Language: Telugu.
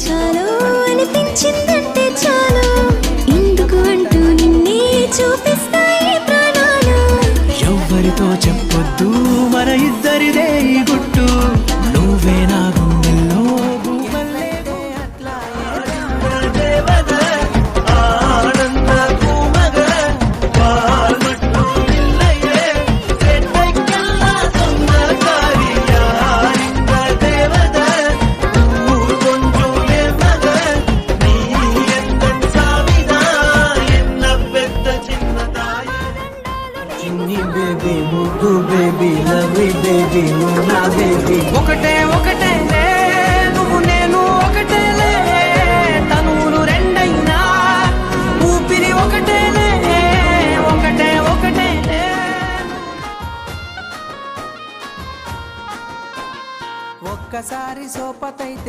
చాలు అనిపించిందంటే చాలు ఎందుకు అంటూ నిన్నే చూపిస్తాయి ప్రాణాలు ఎవ్వరితో చెప్పొద్దు మన ఇద్దరిదే ఈ గుట్టు నువ్వే నా గుండెల్లో భూమల్లేదే అట్లా baby, mudu baby, lovely baby, nuna baby. ఒకటే ఒకటే నువ్వు నేను ఒకటేలే తనువులు రెండైనా ఊపిరి ఒకటేలే ఒకటే ఒకటే ఒక్కసారి సోపతైతే